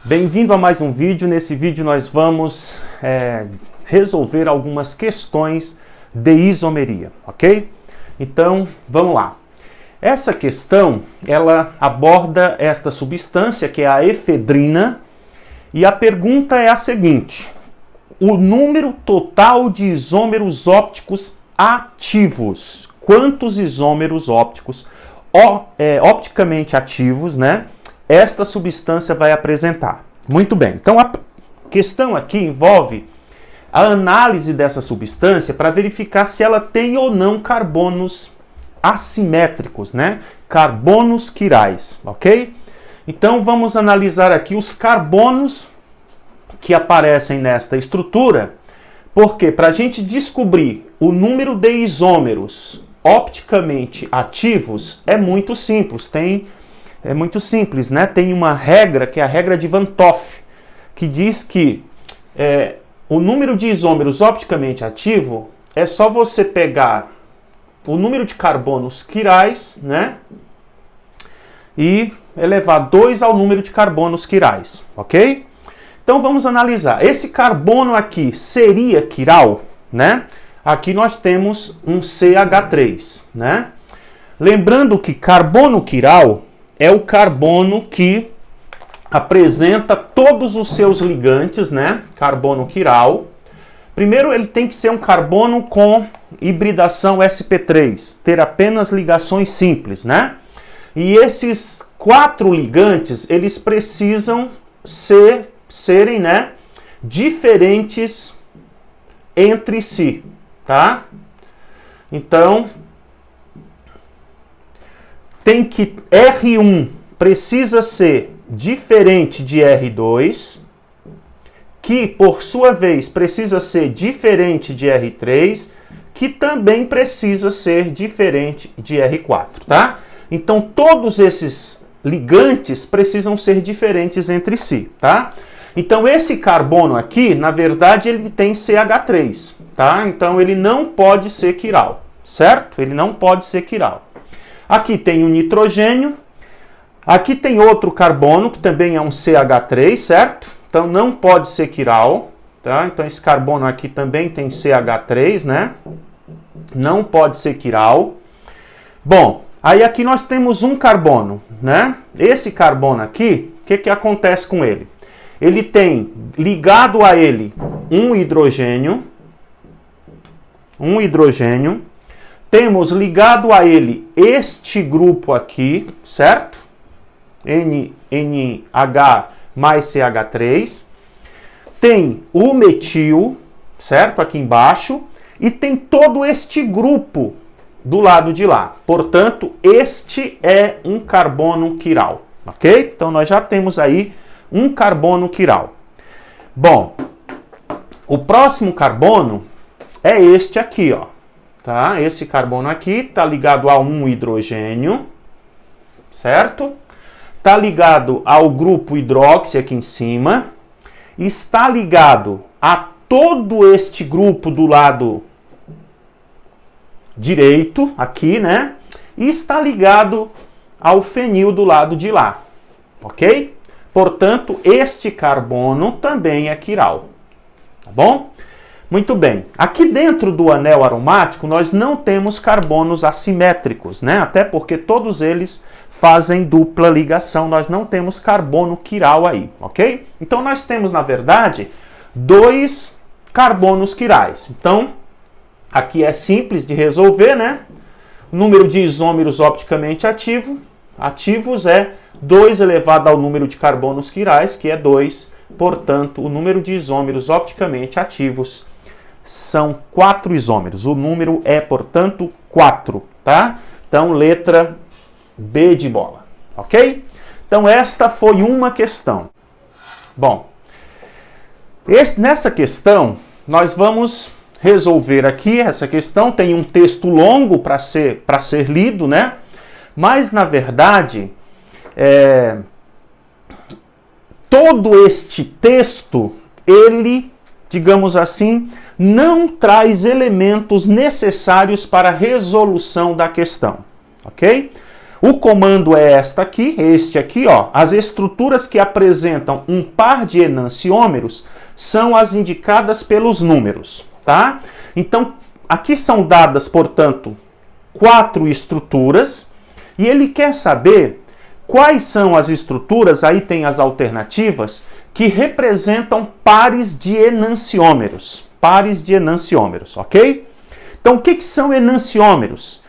Bem-vindo a mais um vídeo. Nesse vídeo nós vamos resolver algumas questões de isomeria, ok? Então, vamos lá. Essa questão, ela aborda esta substância que é a efedrina e a pergunta é a seguinte: o número total de isômeros ópticos ativos. Quantos isômeros ópticos opticamente ativos, né, esta substância vai apresentar? Muito bem. Então, a questão aqui envolve a análise dessa substância para verificar se ela tem ou não carbonos assimétricos, né? Carbonos quirais, ok? Então, vamos analisar aqui os carbonos que aparecem nesta estrutura, porque para a gente descobrir o número de isômeros opticamente ativos é muito simples. É muito simples, né? Tem uma regra, que é a regra de Van 't Hoff, que diz que o número de isômeros opticamente ativo é só você pegar o número de carbonos quirais, né? E elevar 2 ao número de carbonos quirais, ok? Então vamos analisar. Esse carbono aqui seria quiral, né? Aqui nós temos um CH3, né? Lembrando que carbono quiral é o carbono que apresenta todos os seus ligantes, né? Carbono quiral. Primeiro, ele tem que ser um carbono com hibridação sp3, ter apenas ligações simples, né? E esses 4 ligantes, eles precisam serem, né, diferentes entre si, tá? Então, tem que R1 precisa ser diferente de R2, que por sua vez precisa ser diferente de R3, que também precisa ser diferente de R4, tá? Então todos esses ligantes precisam ser diferentes entre si, tá? Então esse carbono aqui, na verdade, ele tem CH3, tá? Então ele não pode ser quiral, certo? Ele não pode ser quiral. Aqui tem um nitrogênio, aqui tem outro carbono, que também é um CH3, certo? Então não pode ser quiral, tá? Então esse carbono aqui também tem CH3, né? Não pode ser quiral. Bom, aí aqui nós temos um carbono, né? Esse carbono aqui, o que acontece com ele? Ele tem ligado a ele um hidrogênio. Temos ligado a ele este grupo aqui, certo? NH mais CH3. Tem o metil, certo? Aqui embaixo. E tem todo este grupo do lado de lá. Portanto, este é um carbono quiral, ok? Então, nós já temos aí um carbono quiral. Bom, o próximo carbono é este aqui, ó. Tá? Esse carbono aqui está ligado a um hidrogênio, certo? Está ligado ao grupo hidróxi aqui em cima. Está ligado a todo este grupo do lado direito, aqui, né? E está ligado ao fenil do lado de lá, ok? Portanto, este carbono também é quiral, tá bom? Muito bem. Aqui dentro do anel aromático, nós não temos carbonos assimétricos, né? Até porque todos eles fazem dupla ligação. Nós não temos carbono quiral aí, ok? Então, nós temos, na verdade, 2 carbonos quirais. Então, aqui é simples de resolver, né? O número de isômeros opticamente ativos é 2 elevado ao número de carbonos quirais, que é 2. Portanto, o número de isômeros opticamente ativos são 4 isômeros. O número é, portanto, 4, tá? Então, letra B de bola, ok? Então, esta foi uma questão. Bom, nessa questão, nós vamos resolver aqui essa questão. Tem um texto longo para ser lido, né? Mas, na verdade, todo este texto, ele, digamos assim, não traz elementos necessários para a resolução da questão, ok? O comando é este aqui, ó. As estruturas que apresentam um par de enantiômeros são as indicadas pelos números, tá? Então, aqui são dadas, portanto, 4 estruturas, e ele quer saber quais são as estruturas, aí tem as alternativas, que representam pares de enantiômeros. Pares de enantiômeros, ok? Então, o que são enantiômeros?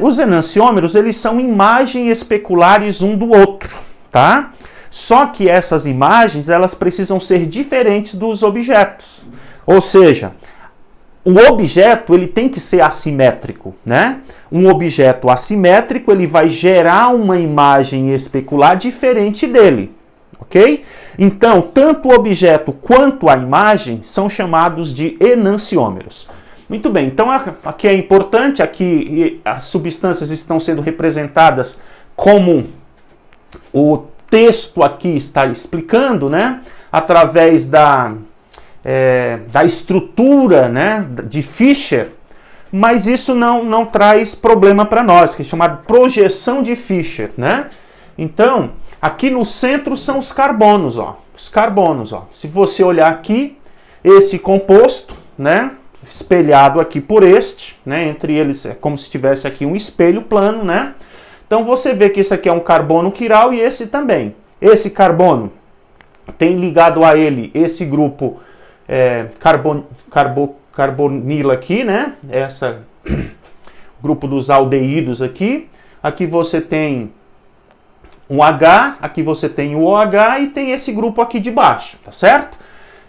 Os enantiômeros, eles são imagens especulares um do outro, tá? Só que essas imagens, elas precisam ser diferentes dos objetos. Ou seja, o objeto, ele tem que ser assimétrico, né? Um objeto assimétrico, ele vai gerar uma imagem especular diferente dele, ok? Então, tanto o objeto quanto a imagem são chamados de enantiômeros. Muito bem, então aqui é importante, aqui as substâncias estão sendo representadas como o texto aqui está explicando, né? Através da estrutura, né, de Fischer, mas isso não traz problema para nós, que é chamado projeção de Fischer, né? Então, aqui no centro são os carbonos, ó. Os carbonos, ó. Se você olhar aqui, esse composto, né, espelhado aqui por este, né, entre eles é como se tivesse aqui um espelho plano, né? Então você vê que esse aqui é um carbono quiral e esse também. Esse carbono tem ligado a ele esse grupo carbonila aqui, né? Grupo dos aldeídos aqui. Aqui você tem um H, aqui você tem o OH e tem esse grupo aqui de baixo, tá certo?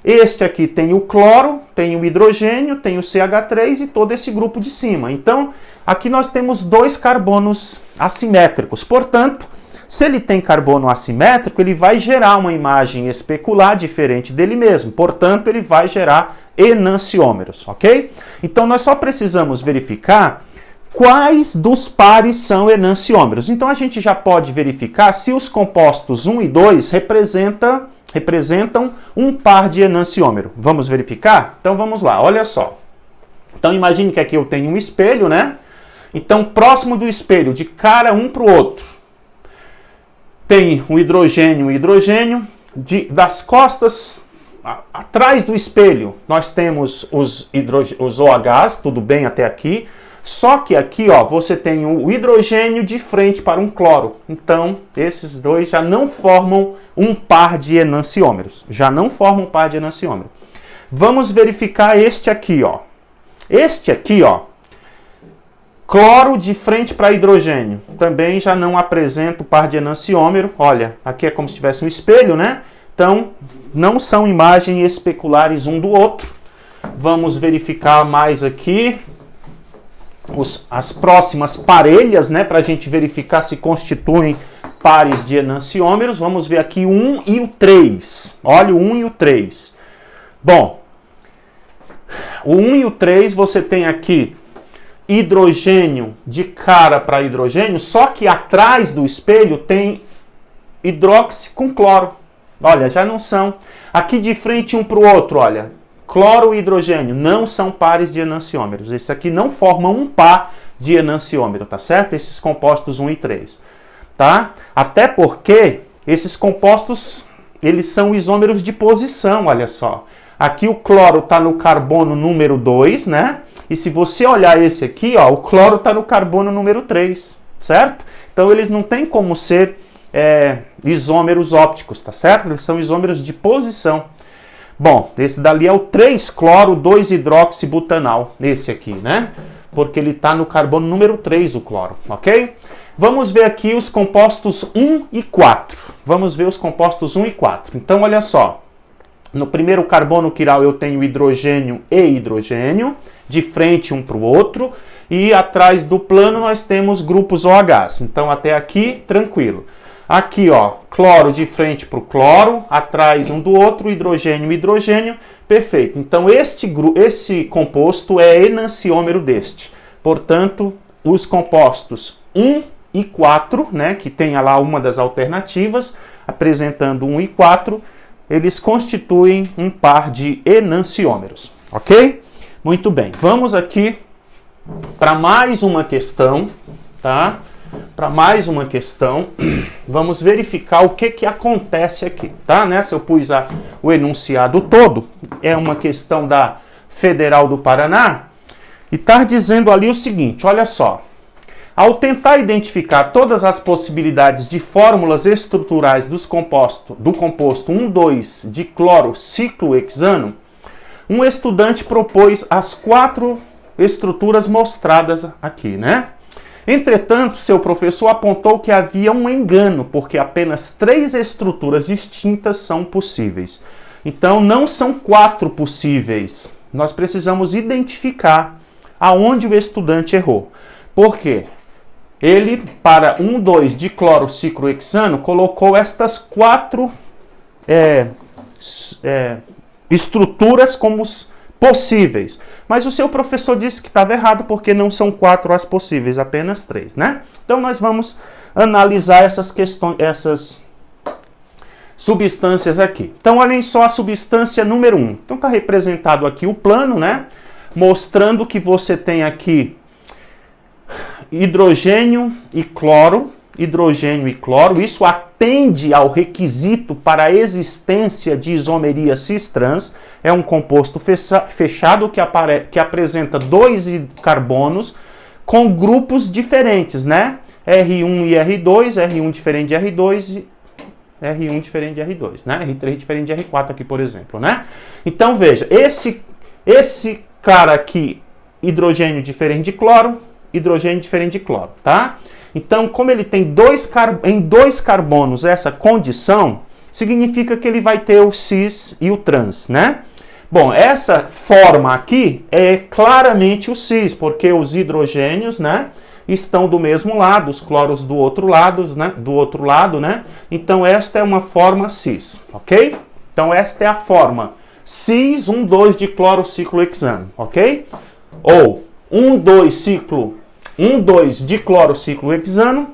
Este aqui tem o cloro, tem o hidrogênio, tem o CH3 e todo esse grupo de cima. Então, aqui nós temos 2 carbonos assimétricos. Portanto, se ele tem carbono assimétrico, ele vai gerar uma imagem especular diferente dele mesmo. Portanto, ele vai gerar enantiômeros, ok? Então, nós só precisamos verificar quais dos pares são enantiômeros. Então, a gente já pode verificar se os compostos 1 e 2 representam um par de enantiômero. Vamos verificar? Então, vamos lá, olha só. Então, imagine que aqui eu tenho um espelho, né? Então, próximo do espelho, de cara um para o outro, tem o hidrogênio, das costas, atrás do espelho, nós temos os OHs, tudo bem até aqui, só que aqui, ó, você tem o hidrogênio de frente para um cloro. Então, esses dois já não formam um par de enantiômeros. Vamos verificar este aqui, ó. Este aqui, ó, cloro de frente para hidrogênio, também já não apresenta o par de enantiômero. Olha, aqui é como se tivesse um espelho, né? Então, não são imagens especulares um do outro. Vamos verificar mais aqui as próximas parelhas, né? Para a gente verificar se constituem pares de enantiômeros. Vamos ver aqui o 1 e o 3. Olha o 1 e o 3. Bom, o 1 e o 3 você tem aqui hidrogênio de cara para hidrogênio, só que atrás do espelho tem hidróxido com cloro. Olha, já não são. Aqui de frente um para o outro, olha, cloro e hidrogênio não são pares de enantiômeros. Esse aqui não forma um par de enantiômero, tá certo? Esses compostos 1 e 3, tá? Até porque esses compostos, eles são isômeros de posição, olha só. Aqui o cloro está no carbono número 2, né? E se você olhar esse aqui, ó, o cloro está no carbono número 3, certo? Então eles não têm como ser isômeros ópticos, tá certo? Eles são isômeros de posição. Bom, esse dali é o 3-cloro 2-hidroxibutanal, esse aqui, né? Porque ele está no carbono número 3, o cloro, ok? Vamos ver aqui os compostos 1 e 4. Vamos ver os compostos 1 e 4. Então, olha só. No primeiro carbono quiral eu tenho hidrogênio e hidrogênio, de frente um para o outro, e atrás do plano nós temos grupos OHs. Então até aqui, tranquilo. Aqui, ó, cloro de frente para o cloro, atrás um do outro, hidrogênio e hidrogênio, perfeito. Então esse composto é enantiômero deste. Portanto, os compostos 1 e 4, né, que tem lá uma das alternativas, apresentando 1 e 4, eles constituem um par de enantiômeros, ok? Muito bem, vamos aqui para mais uma questão, tá? para mais uma questão. Vamos verificar o que acontece aqui, tá? Nessa eu pus o enunciado todo, é uma questão da Federal do Paraná, e está dizendo ali o seguinte, olha só. Ao tentar identificar todas as possibilidades de fórmulas estruturais do composto 1,2 de cloro ciclohexano, um estudante propôs as 4 estruturas mostradas aqui, né? Entretanto, seu professor apontou que havia um engano, porque apenas 3 estruturas distintas são possíveis. Então, não são 4 possíveis. Nós precisamos identificar aonde o estudante errou. Por quê? Ele, para 1,2 de cloro ciclohexano, colocou estas 4 estruturas como possíveis. Mas o seu professor disse que estava errado porque não são 4 as possíveis, apenas 3, né? Então nós vamos analisar essas questões, essas substâncias aqui. Então olhem só a substância número 1. Então está representado aqui o plano, né? Mostrando que você tem aqui hidrogênio e cloro, isso atende ao requisito para a existência de isomeria cis-trans, é um composto fechado que apresenta 2 carbonos com grupos diferentes, né? R1 e R2, R1 diferente de R2 e R1 diferente de R2, né? R3 diferente de R4 aqui, por exemplo, né? Então veja, esse cara aqui, hidrogênio diferente de cloro, hidrogênio diferente de cloro, tá? Então, como ele tem 2 carbonos essa condição, significa que ele vai ter o cis e o trans, né? Bom, essa forma aqui é claramente o cis, porque os hidrogênios, né, estão do mesmo lado, os cloros do outro lado, né? Então, esta é uma forma cis, ok? Então, esta é a forma cis 1,2 de cloro ciclohexano, ok? Ou 1,2 de cloro ciclohexano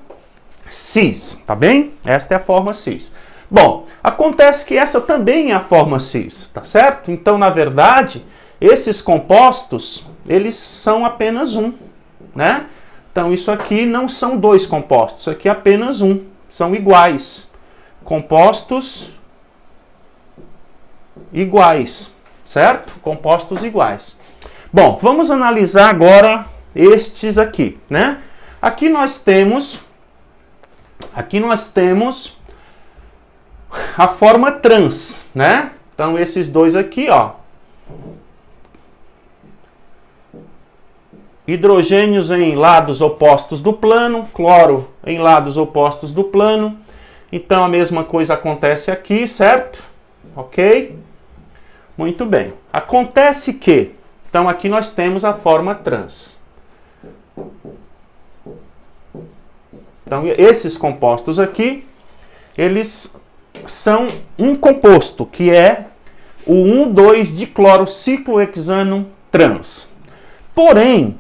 cis, tá bem? Esta é a forma cis. Bom, acontece que essa também é a forma cis, tá certo? Então, na verdade, esses compostos, eles são apenas um, né? Então, isso aqui não são 2 compostos, isso aqui é apenas um, são iguais. Compostos iguais, certo? Compostos iguais. Bom, vamos analisar agora estes aqui, né? Aqui nós temos a forma trans, né? Então esses dois aqui, ó, hidrogênios em lados opostos do plano, cloro em lados opostos do plano. Então a mesma coisa acontece aqui, certo? Ok? Muito bem. Acontece que, então aqui nós temos a forma trans. Então, esses compostos aqui, eles são um composto, que é o 1,2 de cloro ciclohexano trans. Porém,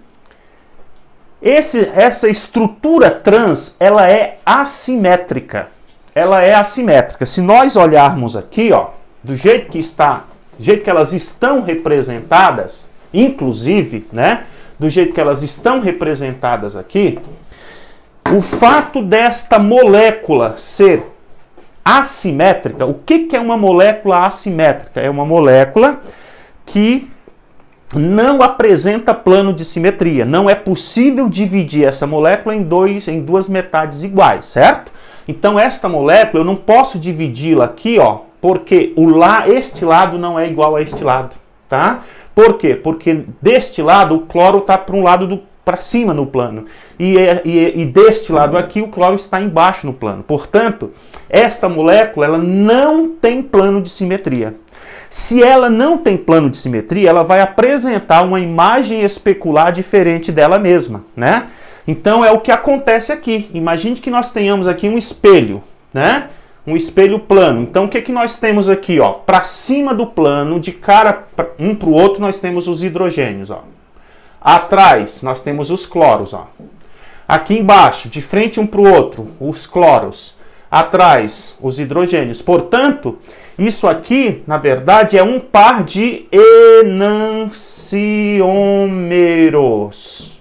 essa estrutura trans, ela é assimétrica. Ela é assimétrica. Se nós olharmos aqui, ó, do jeito que elas estão representadas, inclusive, né, do jeito que elas estão representadas aqui, o fato desta molécula ser assimétrica, o que é uma molécula assimétrica? É uma molécula que não apresenta plano de simetria. Não é possível dividir essa molécula em duas metades iguais, certo? Então, esta molécula, eu não posso dividi-la aqui, ó, porque este lado não é igual a este lado, tá? Por quê? Porque deste lado, o cloro está para um lado para cima no plano. E deste lado aqui, o cloro está embaixo no plano. Portanto, esta molécula ela não tem plano de simetria. Se ela não tem plano de simetria, ela vai apresentar uma imagem especular diferente dela mesma, né? Então, é o que acontece aqui. Imagine que nós tenhamos aqui um espelho, né? Um espelho plano. Então, o que nós temos aqui, ó? Para cima do plano, de cara um para o outro, nós temos os hidrogênios, ó. Atrás, nós temos os cloros, ó. Aqui embaixo, de frente um para o outro, os cloros. Atrás, os hidrogênios. Portanto, isso aqui, na verdade, é um par de enantiômeros,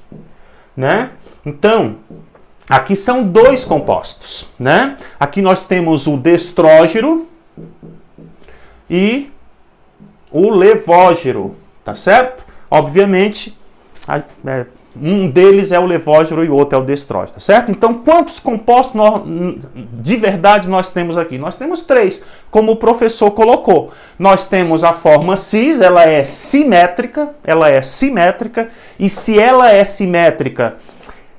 né? Então, Aqui são dois compostos, né? Aqui nós temos o destrógeno e o levógeno, tá certo? Obviamente, um deles é o levógeno e o outro é o destrógeno, tá certo? Então, quantos compostos de verdade nós temos aqui? Nós temos 3, como o professor colocou. Nós temos a forma cis, ela é simétrica, e se ela é simétrica,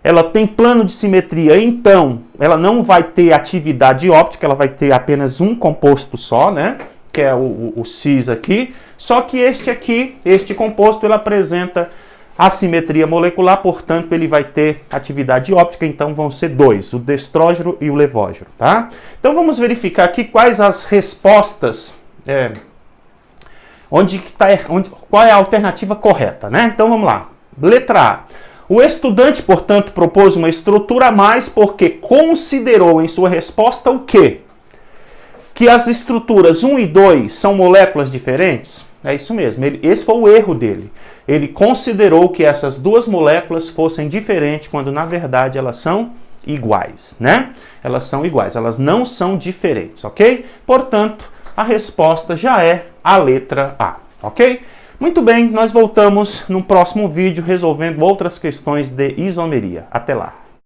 ela tem plano de simetria, então ela não vai ter atividade óptica, ela vai ter apenas um composto só, né? Que é o cis aqui. Só que este composto, ele apresenta assimetria molecular, portanto, ele vai ter atividade óptica, então vão ser 2, o destrógeno e o levógeno, tá? Então vamos verificar aqui quais as respostas, qual é a alternativa correta, né? Então vamos lá. Letra A. O estudante, portanto, propôs uma estrutura a mais porque considerou em sua resposta o quê? Que as estruturas 1 e 2 são moléculas diferentes? É isso mesmo, esse foi o erro dele. Ele considerou que essas duas moléculas fossem diferentes, quando na verdade elas são iguais, né? Elas são iguais, elas não são diferentes, ok? Portanto, a resposta já é a letra A, ok? Muito bem, nós voltamos no próximo vídeo resolvendo outras questões de isomeria. Até lá!